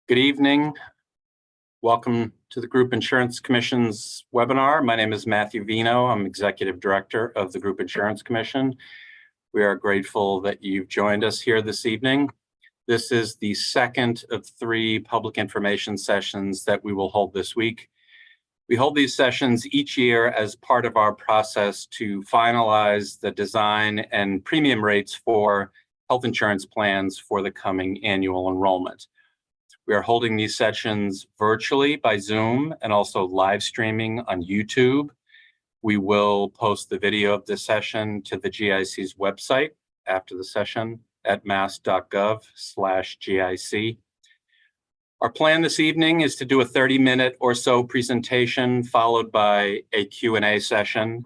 Good evening. Welcome to the Group Insurance Commission's webinar. My name is Matthew Vino. I'm Executive Director of the Group Insurance Commission. We are grateful that you've joined us here this evening. This is the second of 3 public information sessions that we will hold this week. We hold these sessions each year as part of our process to finalize the design and premium rates for health insurance plans for the coming annual enrollment. We are holding these sessions virtually by Zoom and also live streaming on YouTube. We will post the video of this session to the GIC's website after the session at mass.gov/GIC. Our plan this evening is to do a 30-minute or so presentation followed by a Q&A session.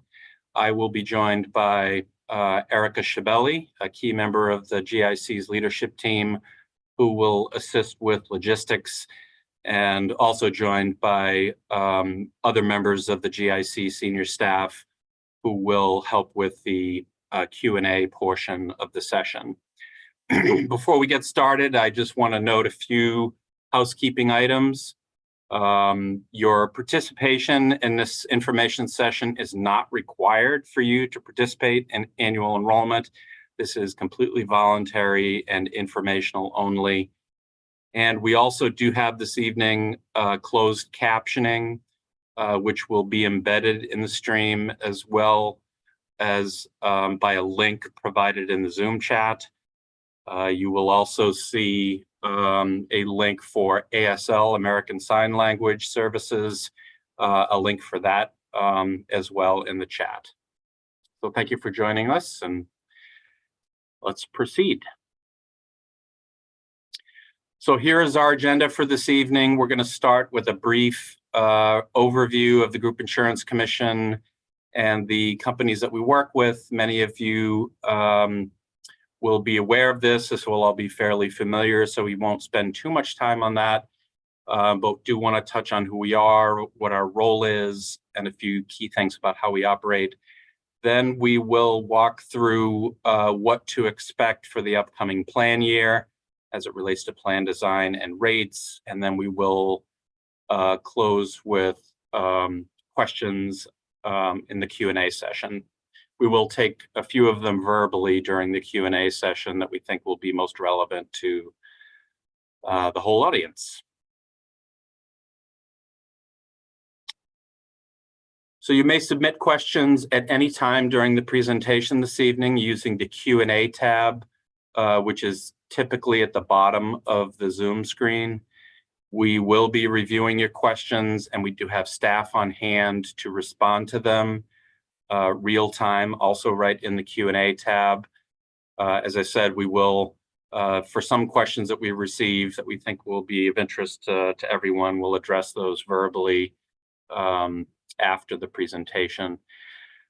I will be joined by Erica Shabelli, a key member of the GIC's leadership team, who will assist with logistics, and also joined by other members of the GIC senior staff who will help with the Q&A portion of the session. Before we get started, I just want to note a few housekeeping items. Your participation in this information session is not required for you to participate in annual enrollment. This is completely voluntary and informational only. And we also do have this evening closed captioning, which will be embedded in the stream as well as by a link provided in the Zoom chat. You will also see a link for ASL, American Sign Language Services, a link for that as well in the chat. So thank you for joining us, and let's proceed. So here is our agenda for this evening. We're going to start with a brief overview of the Group Insurance Commission and the companies that we work with. Many of you will be aware of this. This will all be fairly familiar, so we won't spend too much time on that, but do want to touch on who we are, what our role is, and a few key things about how we operate. Then we will walk through what to expect for the upcoming plan year as it relates to plan design and rates. And then we will close with questions in the Q&A session. We will take a few of them verbally during the Q&A session that we think will be most relevant to the whole audience. So you may submit questions at any time during the presentation this evening using the Q&A tab, which is typically at the bottom of the Zoom screen. We will be reviewing your questions, and we do have staff on hand to respond to them real time, also right in the Q&A tab. As I said, we will, for some questions that we receive that we think will be of interest to everyone, we'll address those verbally after the presentation.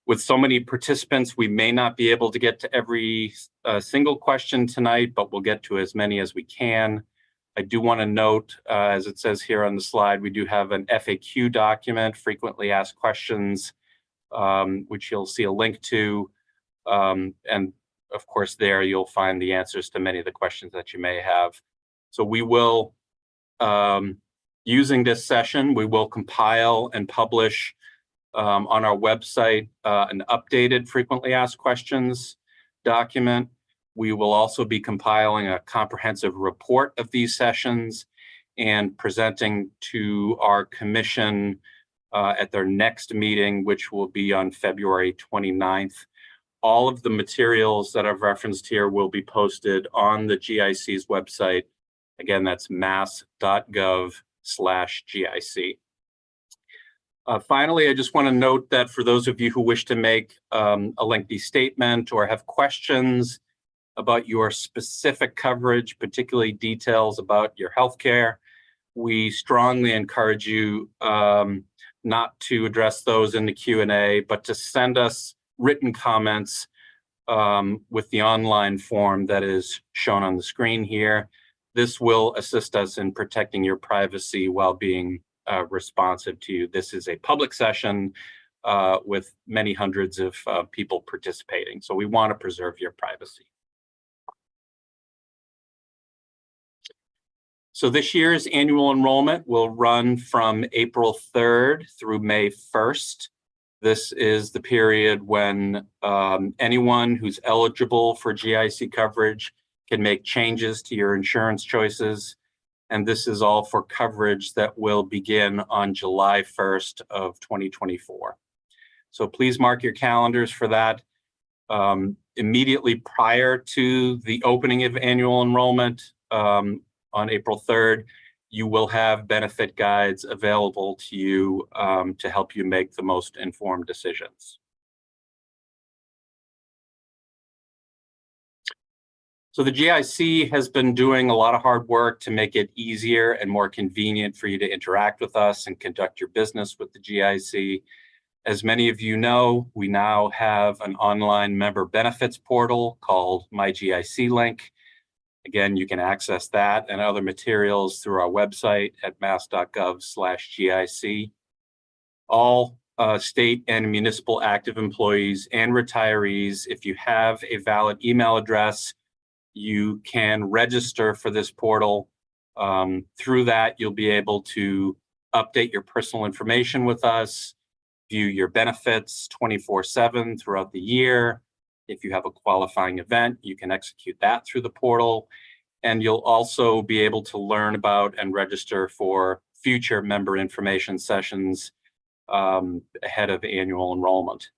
With so many participants, we may not be able to get to every single question tonight, but we'll get to as many as we can. I do want to note, as it says here on the slide, we do have an FAQ document, frequently asked questions, which you'll see a link to. And of course, there you'll find the answers to many of the questions that you may have. So we will, using this session, we will compile and publish on our website an updated frequently asked questions document. We will also be compiling a comprehensive report of these sessions and presenting to our commission at their next meeting, which will be on February 29th. All of the materials that I've referenced here will be posted on the GIC's website. Again, that's mass.gov/GIC. Finally, I just want to note that for those of you who wish to make a lengthy statement or have questions about your specific coverage, particularly details about your healthcare, we strongly encourage you not to address those in the Q&A, but to send us written comments with the online form that is shown on the screen here. This will assist us in protecting your privacy while being responsive to you. This is a public session with many hundreds of people participating, so we want to preserve your privacy. So this year's annual enrollment will run from April 3rd through May 1st. This is the period when anyone who's eligible for GIC coverage can make changes to your insurance choices. And this is all for coverage that will begin on July 1st of 2024. So please mark your calendars for that. Immediately prior to the opening of annual enrollment on April 3rd, you will have benefit guides available to you to help you make the most informed decisions. So the GIC has been doing a lot of hard work to make it easier and more convenient for you to interact with us and conduct your business with the GIC. As many of you know, we now have an online member benefits portal called My GIC Link. Again, you can access that and other materials through our website at mass.gov/GIC. All state and municipal active employees and retirees, if you have a valid email address, you can register for this portal. Through that, you'll be able to update your personal information with us, view your benefits 24/7 throughout the year. If you have a qualifying event, you can execute that through the portal. And you'll also be able to learn about and register for future member information sessions ahead of annual enrollment.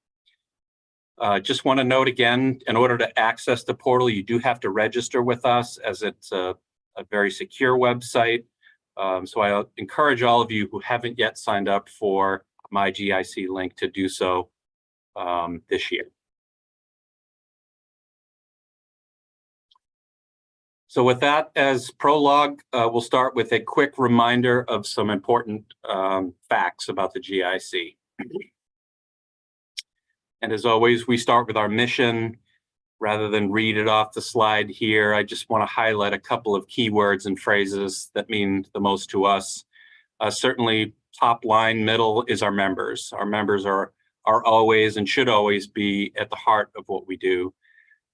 Just want to note again, in order to access the portal, you do have to register with us, as it's a very secure website. So I encourage all of you who haven't yet signed up for My GIC Link to do so this year. So with that as prologue, we'll start with a quick reminder of some important facts about the GIC. And as always, we start with our mission. Rather than read it off the slide here, I just want to highlight a couple of keywords and phrases that mean the most to us. Certainly, top line, middle is our members. Our members are always and should always be at the heart of what we do.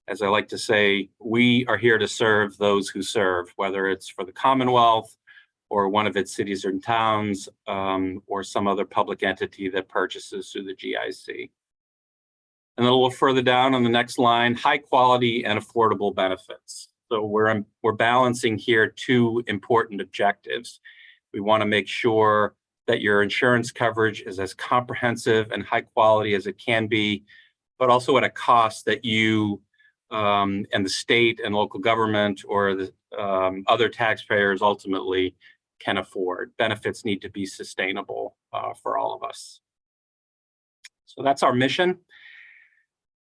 As I like to say, we are here to serve those who serve, whether it's for the Commonwealth or one of its cities and towns, or some other public entity that purchases through the GIC. And then a little further down on the next line, high quality and affordable benefits. So we're balancing here two important objectives. We want to make sure that your insurance coverage is as comprehensive and high quality as it can be, but also at a cost that you and the state and local government or the other taxpayers ultimately can afford. Benefits need to be sustainable for all of us. So that's our mission.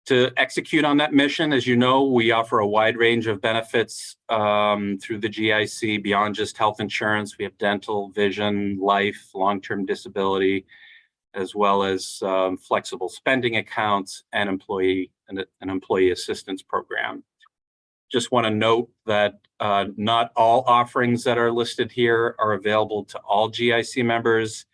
To execute on that mission, as you know, we offer a wide range of benefits through the GIC beyond just health insurance. We have dental, vision, life, long-term disability, as well as flexible spending accounts and an employee assistance program. Just want to note that not all offerings that are listed here are available to all GIC members.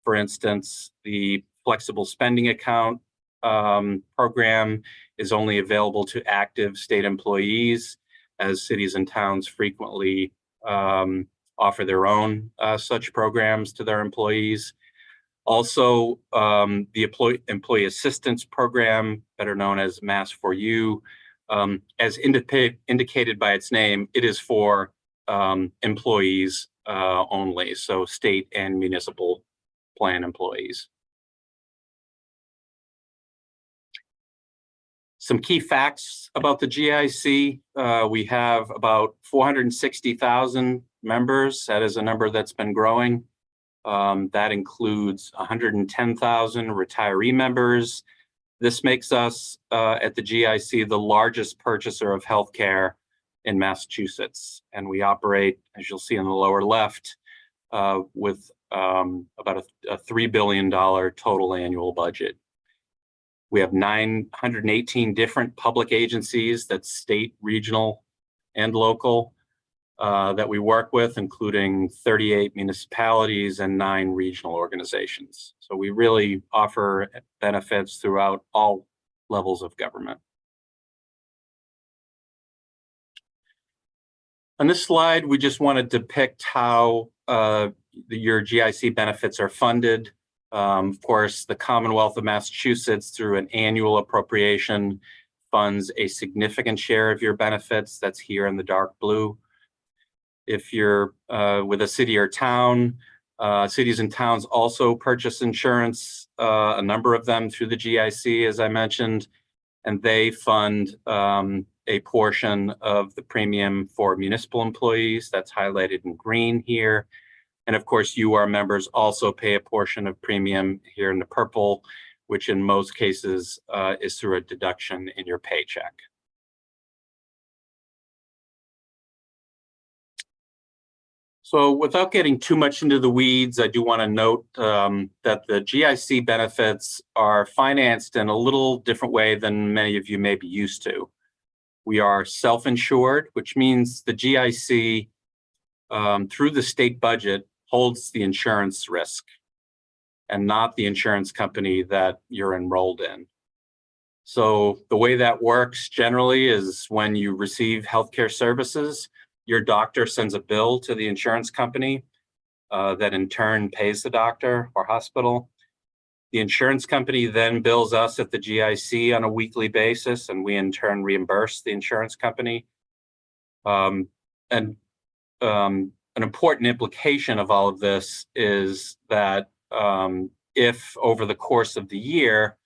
For instance, the flexible spending account program is only available to active state employees, as cities and towns frequently offer their own such programs to their employees. Also, the employee assistance program, better known as Mass for You, as indicated by its name, it is for employees only, so state and municipal plan employees. Some key facts about the GIC. We have about 460,000 members. That is a number that's been growing. That includes 110,000 retiree members. This makes us at the GIC the largest purchaser of healthcare in Massachusetts. And we operate, as you'll see in the lower left, with about a $3 billion total annual budget. We have 918 different public agencies, that's state, regional, and local, that we work with, including 38 municipalities and 9 regional organizations. So we really offer benefits throughout all levels of government. On this slide, we just want to depict how your GIC benefits are funded. Of course, the Commonwealth of Massachusetts, through an annual appropriation, funds a significant share of your benefits. That's here in the dark blue. If you're with a city or town, cities and towns also purchase insurance, a number of them through the GIC, as I mentioned, and they fund a portion of the premium for municipal employees. That's highlighted in green here. And of course, you, our members, also pay a portion of premium here in the purple, which in most cases is through a deduction in your paycheck. So without getting too much into the weeds, I do want to note that the GIC benefits are financed in a little different way than many of you may be used to. We are self-insured, which means the GIC, through the state budget, holds the insurance risk and not the insurance company that you're enrolled in. So the way that works generally is when you receive healthcare services, your doctor sends a bill to the insurance company that in turn pays the doctor or hospital. The insurance company then bills us at the GIC on a weekly basis, and we in turn reimburse the insurance company. An important implication of all of this is that if over the course of the year,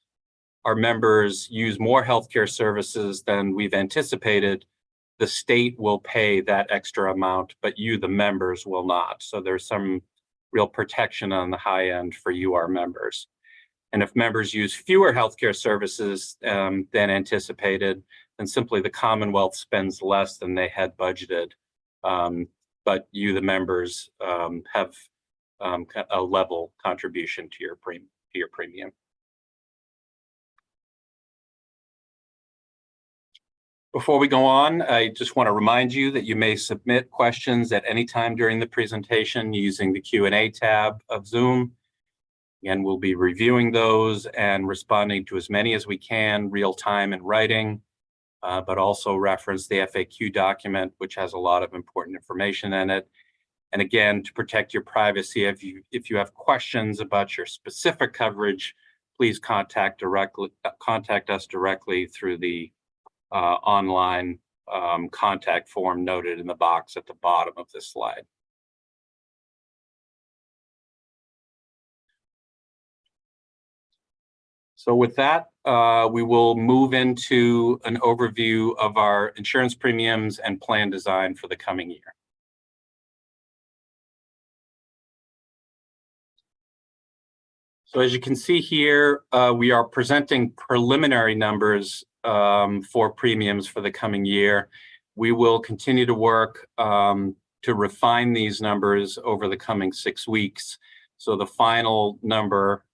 our members use more healthcare services than we've anticipated, the state will pay that extra amount, but you, the members, will not. So there's some real protection on the high end for you, our members. And if members use fewer healthcare services than anticipated, then simply the Commonwealth spends less than they had budgeted. But you, the members, have a level contribution to your premium. Before we go on, I just want to remind you that you may submit questions at any time during the presentation using the Q&A tab of Zoom. Again, we'll be reviewing those and responding to as many as we can real time in writing, but also reference the FAQ document, which has a lot of important information in it. And again, to protect your privacy, if you have questions about your specific coverage, please contact us directly through the online contact form noted in the box at the bottom of this slide. So with that, we will move into an overview of our insurance premiums and plan design for the coming year. So as you can see here, we are presenting preliminary numbers for premiums for the coming year. We will continue to work to refine these numbers over the coming 6 weeks. So the final number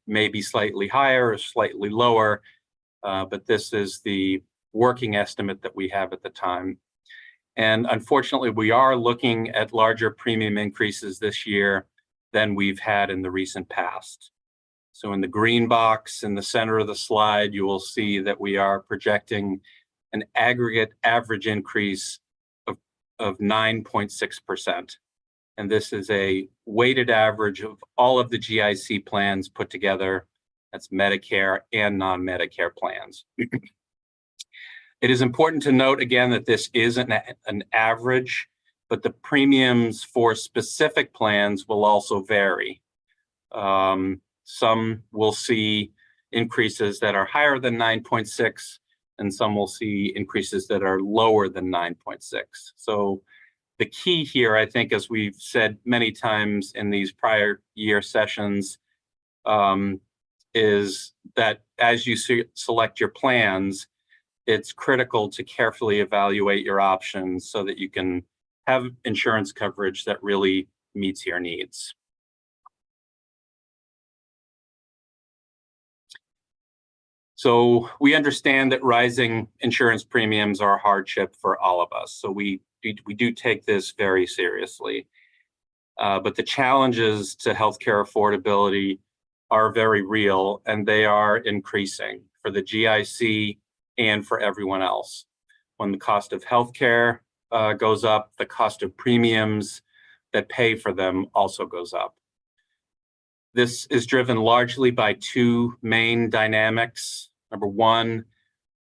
may be slightly higher or slightly lower, but this is the working estimate that we have at the time. And unfortunately, we are looking at larger premium increases this year than we've had in the recent past. So in the green box in the center of the slide, you will see that we are projecting an aggregate average increase of 9.6%. And this is a weighted average of all of the GIC plans put together. That's Medicare and non-Medicare plans. It is important to note again that this is an average, but the premiums for specific plans will also vary. Some will see increases that are higher than 9.6, and some will see increases that are lower than 9.6. So the key here, I think, as we've said many times in these prior year sessions, is that as you select your plans, it's critical to carefully evaluate your options so that you can have insurance coverage that really meets your needs. So we understand that rising insurance premiums are a hardship for all of us. So we do take this very seriously. But the challenges to healthcare affordability are very real, and they are increasing for the GIC and for everyone else. When the cost of healthcare goes up, the cost of premiums that pay for them also goes up. This is driven largely by two main dynamics. Number one,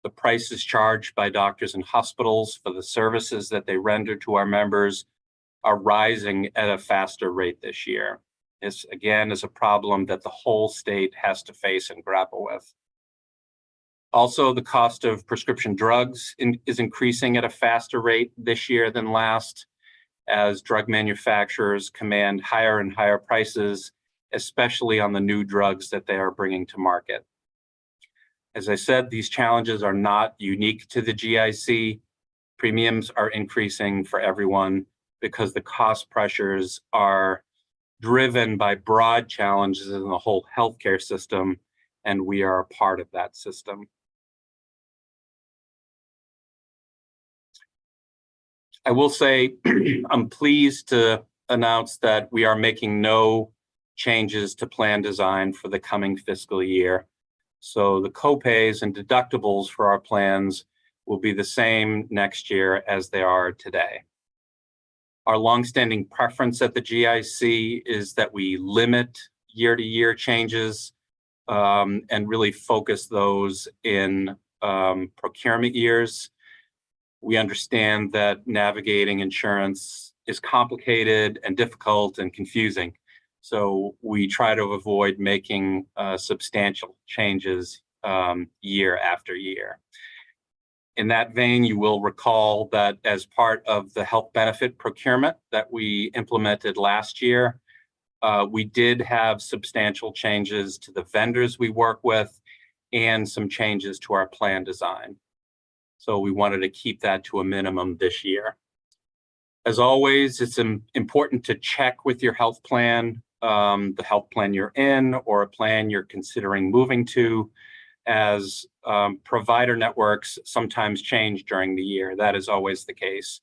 the prices charged by doctors and hospitals for the services that they render to our members are rising at a faster rate this year. This, again, is a problem that the whole state has to face and grapple with. Also, the cost of prescription drugs is increasing at a faster rate this year than last, as drug manufacturers command higher and higher prices, especially on the new drugs that they are bringing to market. As I said, these challenges are not unique to the GIC. Premiums are increasing for everyone because the cost pressures are driven by broad challenges in the whole healthcare system, and we are a part of that system. I will say I'm pleased to announce that we are making no changes to plan design for the coming fiscal year. So the copays and deductibles for our plans will be the same next year as they are today. Our longstanding preference at the GIC is that we limit year-to-year changes and really focus those in procurement years. We understand that navigating insurance is complicated and difficult and confusing. So we try to avoid making substantial changes year after year. In that vein, you will recall that as part of the health benefit procurement that we implemented last year, we did have substantial changes to the vendors we work with and some changes to our plan design. So we wanted to keep that to a minimum this year. As always, it's important to check with your health plan, the health plan you're in or a plan you're considering moving to, as provider networks sometimes change during the year. That is always the case.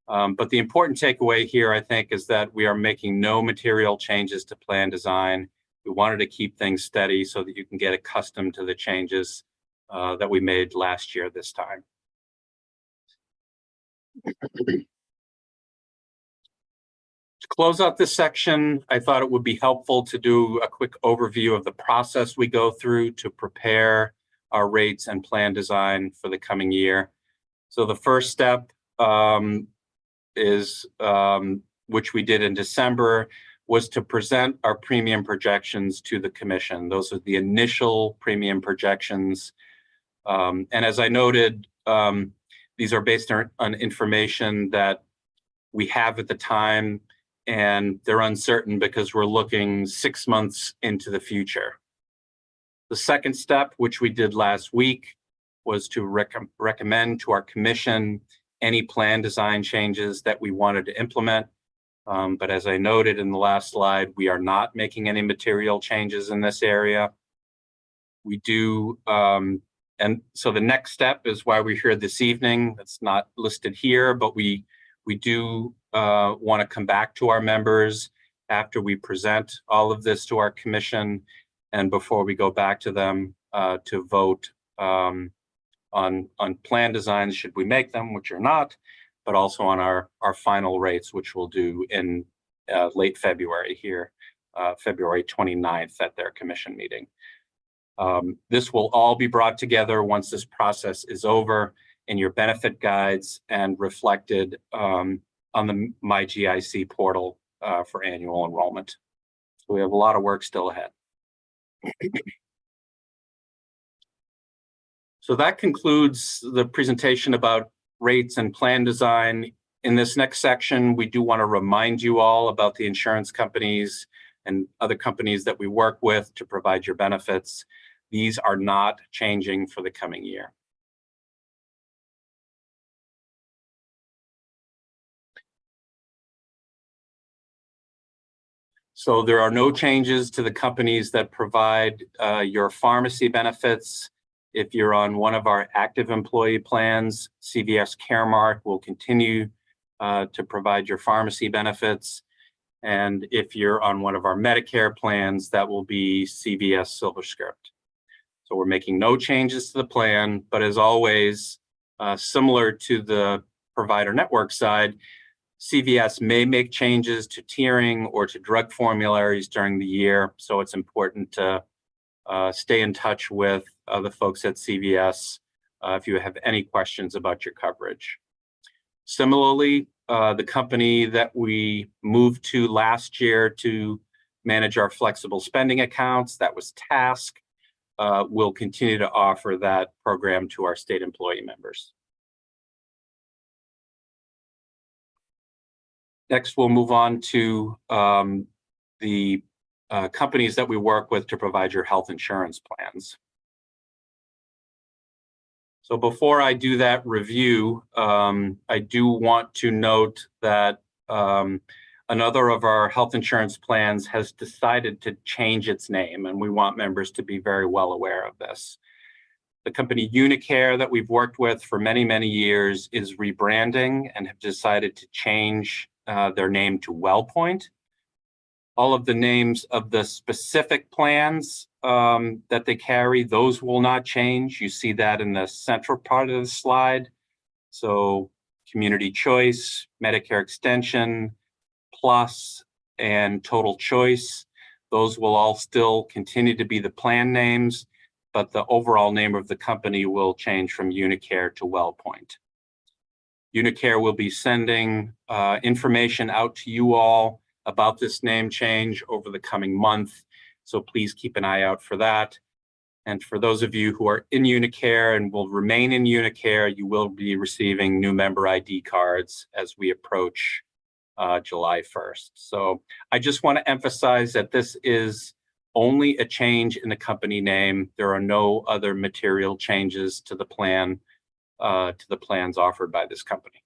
But the important takeaway here, I think, is that we are making no material changes to plan design. We wanted to keep things steady so that you can get accustomed to the changes that we made last year this time. To close out this section, I thought it would be helpful to do a quick overview of the process we go through to prepare our rates and plan design for the coming year. So the first step is, which we did in December, was to present our premium projections to the commission. Those are the initial premium projections. And as I noted, these are based on information that we have at the time, and they're uncertain because we're looking 6 months into the future. The second step, which we did last week, was to recommend to our commission any plan design changes that we wanted to implement. But as I noted in the last slide, we are not making any material changes in this area. We do, and so the next step is why we're here this evening. That's not listed here, but we do want to come back to our members after we present all of this to our commission and before we go back to them to vote on plan designs, should we make them, which are not, but also on our final rates, which we'll do in late February here, February 29th at their commission meeting. This will all be brought together once this process is over in your benefit guides and reflected on the My GIC portal for annual enrollment. So we have a lot of work still ahead. So that concludes the presentation about rates and plan design. In this next section, we do want to remind you all about the insurance companies and other companies that we work with to provide your benefits. These are not changing for the coming year. So there are no changes to the companies that provide your pharmacy benefits. If you're on one of our active employee plans, CVS Caremark will continue to provide your pharmacy benefits. And if you're on one of our Medicare plans, that will be CVS SilverScript. So we're making no changes to the plan, but as always, similar to the provider network side, CVS may make changes to tiering or to drug formularies during the year. So it's important to stay in touch with the folks at CVS if you have any questions about your coverage. Similarly, the company that we moved to last year to manage our flexible spending accounts, that was Task, will continue to offer that program to our state employee members. Next, we'll move on to the companies that we work with to provide your health insurance plans. So before I do that review, I do want to note that another of our health insurance plans has decided to change its name, and we want members to be very well aware of this. The company Unicare that we've worked with for many, many years is rebranding and have decided to change their name to WellPoint. All of the names of the specific plans that they carry, those will not change. You see that in the central part of the slide. So Community Choice, Medicare Extension, Plus, and Total Choice, those will all still continue to be the plan names, but the overall name of the company will change from Unicare to WellPoint. Unicare will be sending information out to you all about this name change over the coming month, so please keep an eye out for that. And for those of you who are in Unicare and will remain in Unicare, you will be receiving new member ID cards as we approach July 1st. So I just want to emphasize that this is only a change in the company name. There are no other material changes to the plan, to the plans offered by this company.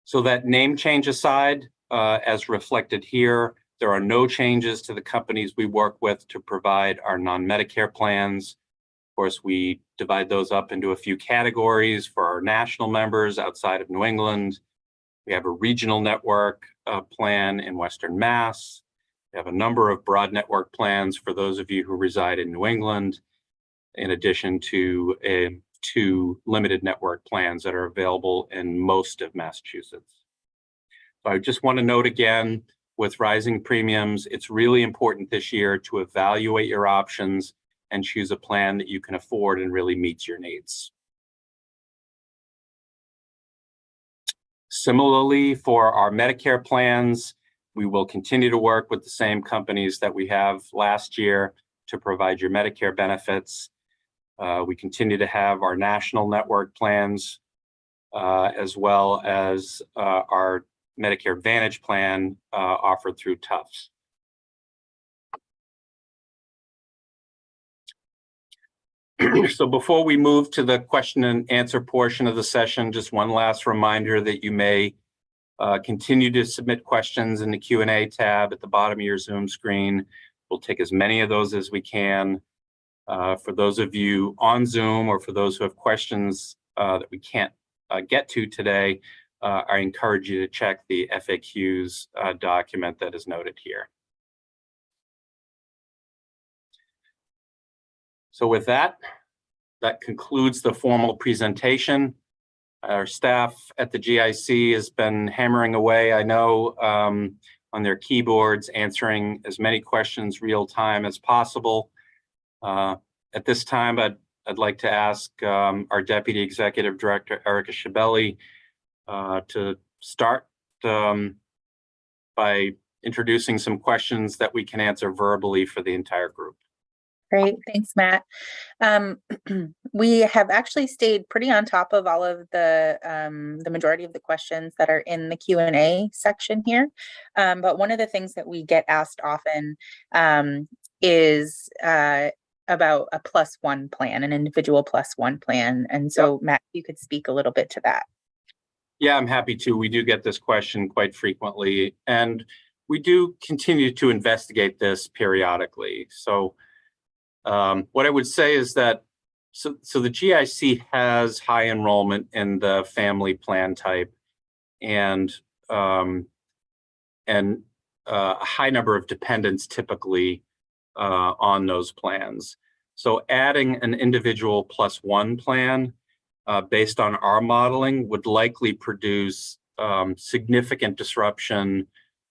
So that name change aside, as reflected here, there are no changes to the companies we work with to provide our non-Medicare plans. Of course, we divide those up into a few categories for our national members outside of New England. We have a regional network plan in Western Mass. We have a number of broad network plans for those of you who reside in New England, in addition to two limited network plans that are available in most of Massachusetts. So I just want to note again, with rising premiums, it's really important this year to evaluate your options and choose a plan that you can afford and really meets your needs. Similarly, for our Medicare plans, we will continue to work with the same companies that we have last year to provide your Medicare benefits. We continue to have our national network plans, as well as our Medicare Advantage plan offered through Tufts. So before we move to the question and answer portion of the session, just one last reminder that you may continue to submit questions in the Q&A tab at the bottom of your Zoom screen. We'll take as many of those as we can. For those of you on Zoom or for those who have questions that we can't get to today, I encourage you to check the FAQs document that is noted here. So with that, that concludes the formal presentation. Our staff at the GIC has been hammering away, I know, on their keyboards, answering as many questions real time as possible. At this time, I'd like to ask our Deputy Executive Director, Erica Schabelli, to start by introducing some questions that we can answer verbally for the entire group. Great, thanks, Matt. We have actually stayed pretty on top of all of the majority of the questions that are in the Q&A section here. But one of the things that we get asked often is about a +1 plan, an individual +1 plan. And so, yep. Matt, you could speak a little bit to that. Yeah, I'm happy to. We do get this question quite frequently, and we do continue to investigate this periodically. So what I would say is that, so the GIC has high enrollment in the family plan type, and a high number of dependents typically on those plans. So adding an individual +1 plan based on our modeling would likely produce significant disruption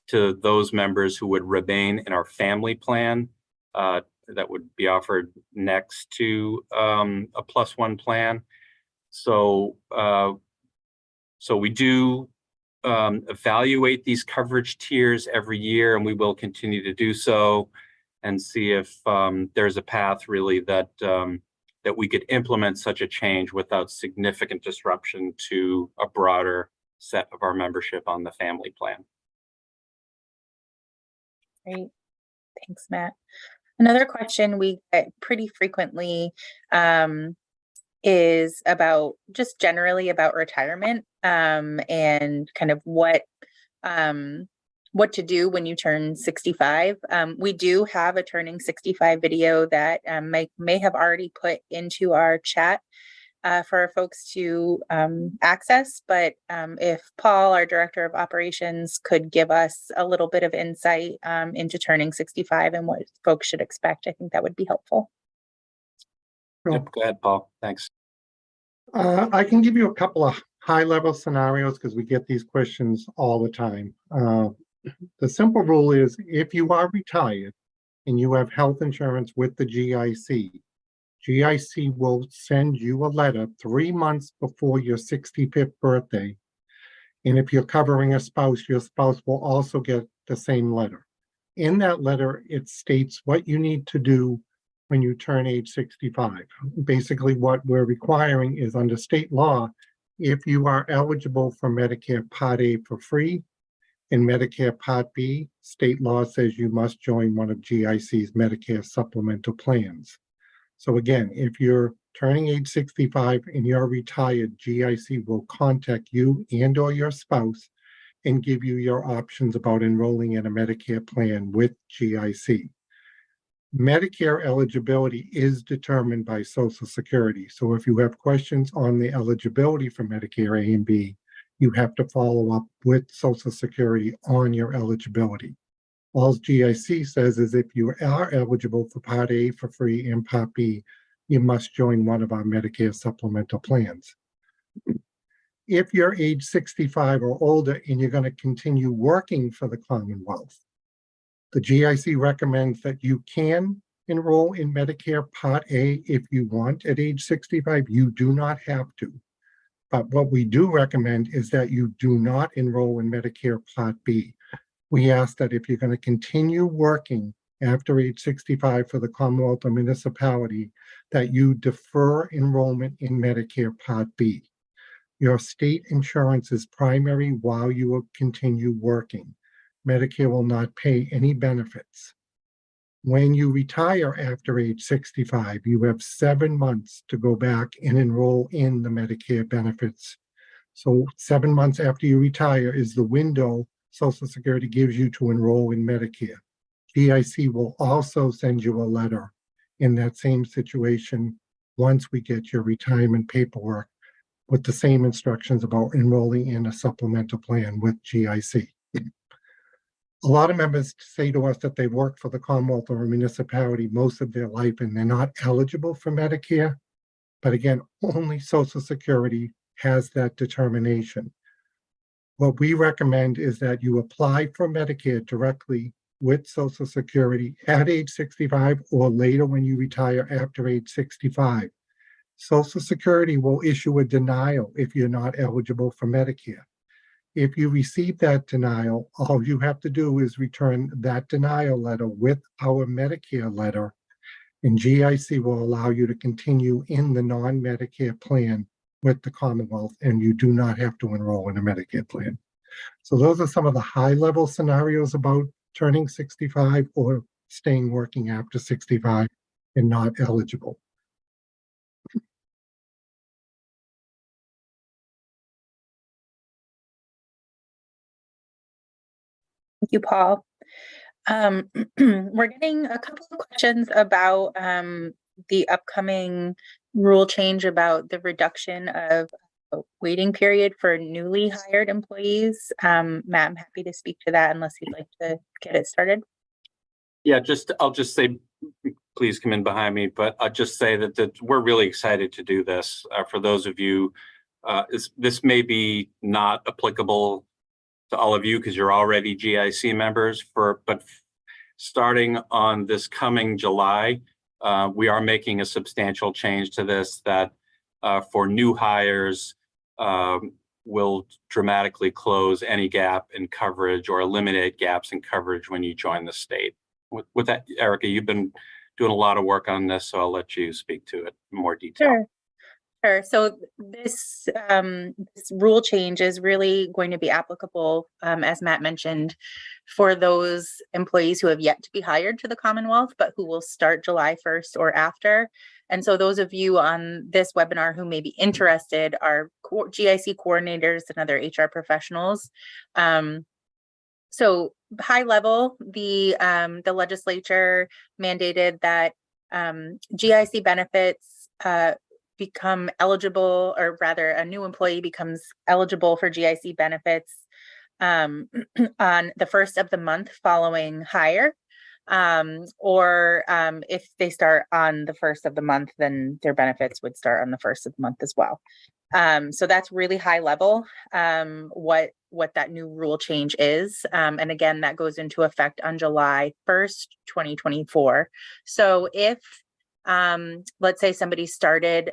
to those members who would remain in our family plan that would be offered next to a +1 plan. So, so we do evaluate these coverage tiers every year, and we will continue to do so and see if there's a path really that that we could implement such a change without significant disruption to a broader set of our membership on the family plan. Great. Thanks, Matt. Another question we get pretty frequently is about just generally about retirement and kind of what to do when you turn 65. We do have a turning 65 video that may have already put into our chat for our folks to access, but if Paul, our Director of Operations, could give us a little bit of insight into turning 65 and what folks should expect, I think that would be helpful. Yep, go ahead, Paul. Thanks. I can give you a couple of high-level scenarios because we get these questions all the time. The simple rule is if you are retired and you have health insurance with the GIC, GIC will send you a letter 3 months before your 65th birthday. And if you're covering a spouse, your spouse will also get the same letter. In that letter, it states what you need to do when you turn age 65. Basically, what we're requiring is under state law, if you are eligible for Medicare Part A for free and Medicare Part B, state law says you must join one of GIC's Medicare supplemental plans. So again, if you're turning age 65 and you're retired, GIC will contact you and or your spouse and give you your options about enrolling in a Medicare plan with GIC. Medicare eligibility is determined by Social Security. So if you have questions on the eligibility for Medicare A and B, you have to follow up with Social Security on your eligibility. All GIC says is if you are eligible for Part A for free and Part B, you must join one of our Medicare supplemental plans. If you're age 65 or older and you're going to continue working for the Commonwealth, the GIC recommends that you can enroll in Medicare Part A if you want at age 65. You do not have to. But what we do recommend is that you do not enroll in Medicare Part B. We ask that if you're going to continue working after age 65 for the Commonwealth or municipality, that you defer enrollment in Medicare Part B. Your state insurance is primary while you will continue working. Medicare will not pay any benefits. When you retire after age 65, you have 7 months to go back and enroll in the Medicare benefits. So 7 months after you retire is the window Social Security gives you to enroll in Medicare. GIC will also send you a letter in that same situation once we get your retirement paperwork with the same instructions about enrolling in a supplemental plan with GIC. A lot of members say to us that they work for the Commonwealth or a municipality most of their life and they're not eligible for Medicare. But again, only Social Security has that determination. What we recommend is that you apply for Medicare directly with Social Security at age 65 or later when you retire after age 65. Social Security will issue a denial if you're not eligible for Medicare. If you receive that denial, all you have to do is return that denial letter with our Medicare letter, and GIC will allow you to continue in the non-Medicare plan with the Commonwealth, and you do not have to enroll in a Medicare plan. So those are some of the high-level scenarios about turning 65 or staying working after 65 and not eligible. Thank you, Paul. We're getting a couple of questions about the upcoming rule change about the reduction of waiting period for newly hired employees. Matt, I'm happy to speak to that unless you'd like to get it started. Yeah, I'll just say please come in behind me, but I'll just say that we're really excited to do this. For those of you, this may be not applicable to all of you because you're already GIC members, but starting on this coming July, we are making a substantial change to this that for new hires will dramatically close any gap in coverage or eliminate gaps in coverage when you join the state. With that, Erica, you've been doing a lot of work on this, so I'll let you speak to it in more detail. Sure. Sure. So this rule change is really going to be applicable, as Matt mentioned, for those employees who have yet to be hired to the Commonwealth, but who will start July 1st or after. And so those of you on this webinar who may be interested are GIC coordinators and other HR professionals. So high level, the legislature mandated that GIC benefits become eligible, or rather a new employee becomes eligible for GIC benefits on the first of the month following hire, or if they start on the first of the month, then their benefits would start on the first of the month as well. So that's really high level, what that new rule change is. And again, that goes into effect on July 1st, 2024. So if let's say somebody started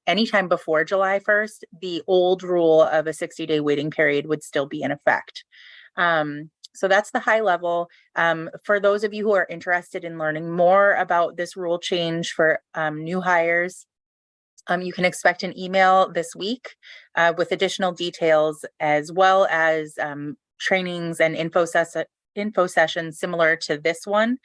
anytime before July 1st, the old rule of a 60-day waiting period would still be in effect. So that's the high level. For those of you who are interested in learning more about this rule change for new hires, you can expect an email this week with additional details, as well as trainings and info sessions similar to this one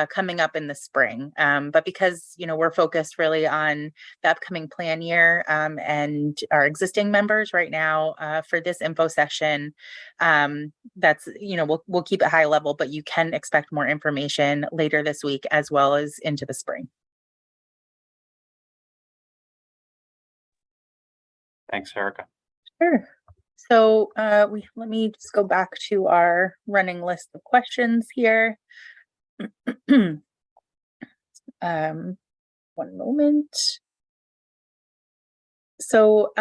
coming up in the spring. But because, we're focused really on the upcoming plan year and our existing members right now for this info session, that's, we'll keep it high level, but you can expect more information later this week as well as into the spring. Thanks, Erica. Sure. So let me just go back to our running list of questions here. One moment. So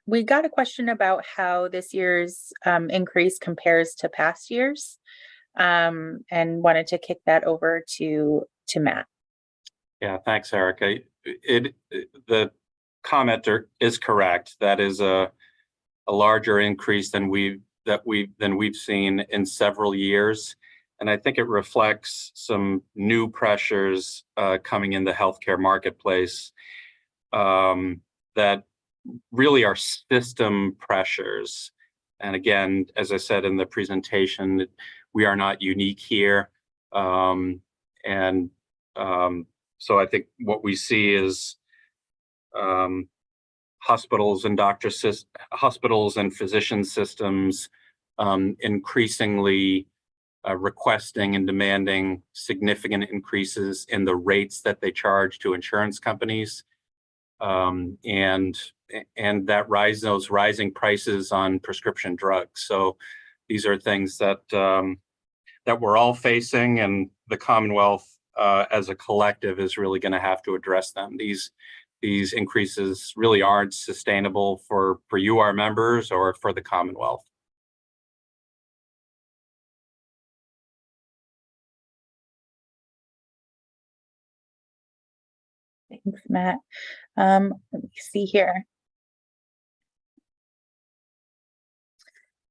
we got a question about how this year's increase compares to past years, and wanted to kick that over to Matt. Yeah, thanks, Erica. The commenter is correct. That is a larger increase than we've seen in several years, and I think it reflects some new pressures coming in the healthcare marketplace that really are system pressures. And again, as I said in the presentation, we are not unique here, so I think what we see is hospitals and physician systems increasingly requesting and demanding significant increases in the rates that they charge to insurance companies, and those rising prices on prescription drugs. So these are things that we're all facing, and the Commonwealth as a collective is really going to have to address them. These increases really aren't sustainable for you, our members, or for the Commonwealth. Thanks, Matt. Let me see here.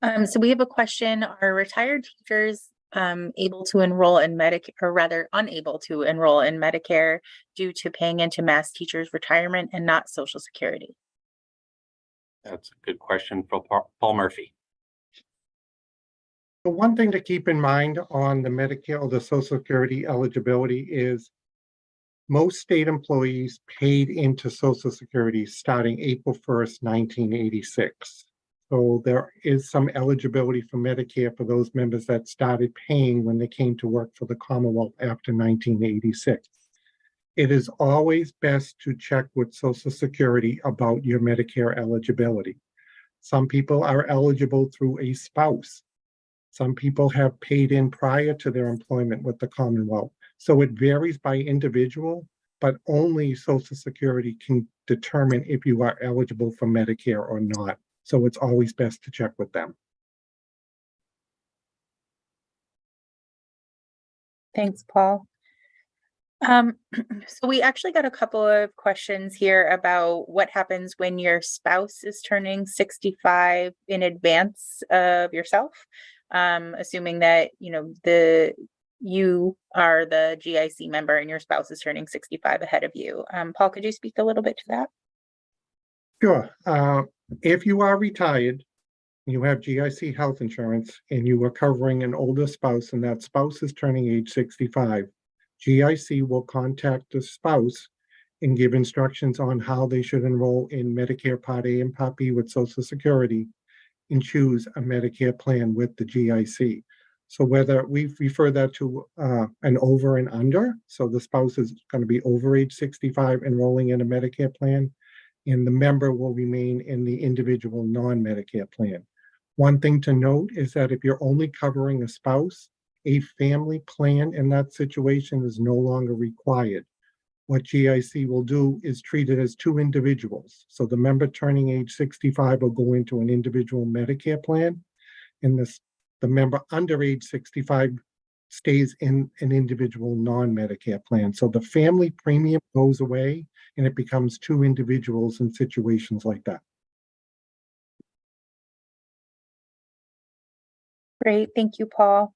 So we have a question: are retired teachers able to enroll in Medicare, or rather unable to enroll in Medicare due to paying into Mass Teachers Retirement and not Social Security? That's a good question for Paul Murphy. The one thing to keep in mind on the Medicare or the Social Security eligibility is most state employees paid into Social Security starting April 1st, 1986. So there is some eligibility for Medicare for those members that started paying when they came to work for the Commonwealth after 1986. It is always best to check with Social Security about your Medicare eligibility. Some people are eligible through a spouse. Some people have paid in prior to their employment with the Commonwealth. So it varies by individual, but only Social Security can determine if you are eligible for Medicare or not. So it's always best to check with them. Thanks, Paul. So we actually got a couple of questions here about what happens when your spouse is turning 65 in advance of yourself. Assuming that, you are the GIC member and your spouse is turning 65 ahead of you. Paul, could you speak a little bit to that? Sure. If you are retired, you have GIC health insurance, and you are covering an older spouse, and that spouse is turning age 65, GIC will contact the spouse and give instructions on how they should enroll in Medicare Part A and Part B with Social Security and choose a Medicare plan with the GIC. So whether we refer that to an over and under, so the spouse is going to be over age 65 enrolling in a Medicare plan, and the member will remain in the individual non-Medicare plan. One thing to note is that if you're only covering a spouse, a family plan in that situation is no longer required. What GIC will do is treat it as two individuals. So the member turning age 65 will go into an individual Medicare plan, and the member under age 65 stays in an individual non-Medicare plan. So the family premium goes away and it becomes two individuals in situations like that. Great, thank you, Paul.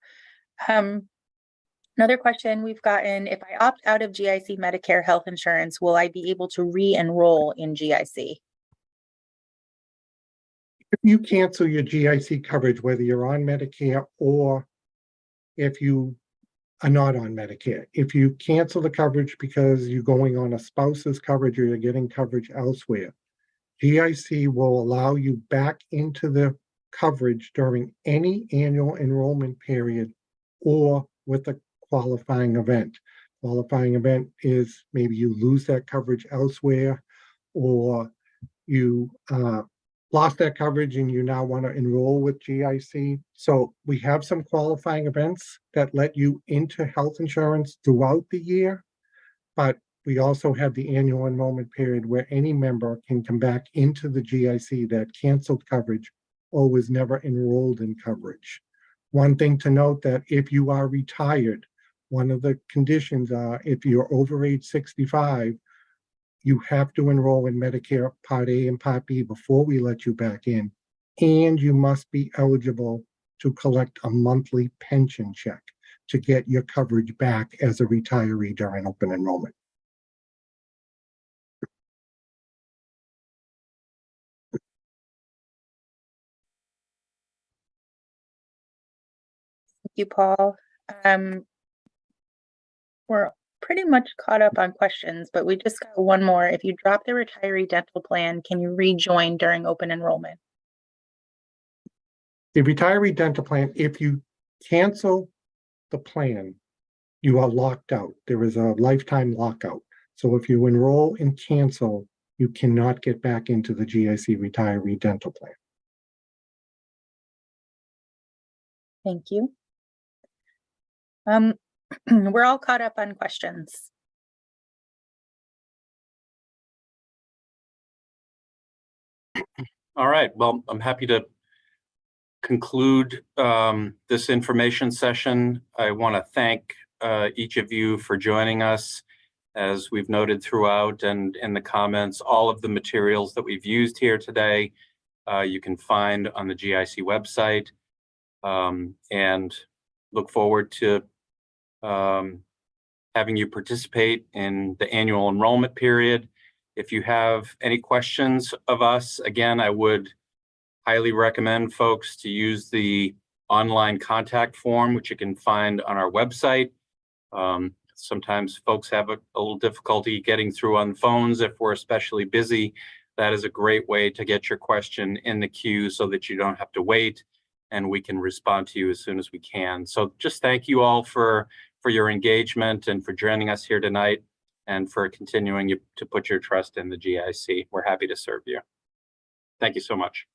Another question we've gotten, if I opt out of GIC Medicare health insurance, will I be able to re-enroll in GIC? If you cancel your GIC coverage, whether you're on Medicare or if you are not on Medicare, if you cancel the coverage because you're going on a spouse's coverage or you're getting coverage elsewhere, GIC will allow you back into the coverage during any annual enrollment period or with a qualifying event. Qualifying event is maybe you lose that coverage elsewhere, or you lost that coverage and you now want to enroll with GIC. So we have some qualifying events that let you into health insurance throughout the year, but we also have the annual enrollment period where any member can come back into the GIC that canceled coverage or was never enrolled in coverage. One thing to note that if you are retired, one of the conditions are if you're over age 65, you have to enroll in Medicare Part A and Part B before we let you back in, and you must be eligible to collect a monthly pension check to get your coverage back as a retiree during open enrollment. Thank you, Paul. We're pretty much caught up on questions, but we just got one more. If you drop the retiree dental plan, can you rejoin during open enrollment? The retiree dental plan, if you cancel the plan, you are locked out. There is a lifetime lockout. So if you enroll and cancel, you cannot get back into the GIC retiree dental plan. Thank you. We're all caught up on questions. All right, well, I'm happy to conclude this information session. I want to thank each of you for joining us. As we've noted throughout and in the comments, all of the materials that we've used here today, you can find on the GIC website, and look forward to having you participate in the annual enrollment period. If you have any questions of us, again, I would highly recommend folks to use the online contact form, which you can find on our website. Sometimes folks have a little difficulty getting through on phones if we're especially busy. That is a great way to get your question in the queue so that you don't have to wait, and we can respond to you as soon as we can. So just thank you all for your engagement and for joining us here tonight, and for continuing to put your trust in the GIC. We're happy to serve you. Thank you so much.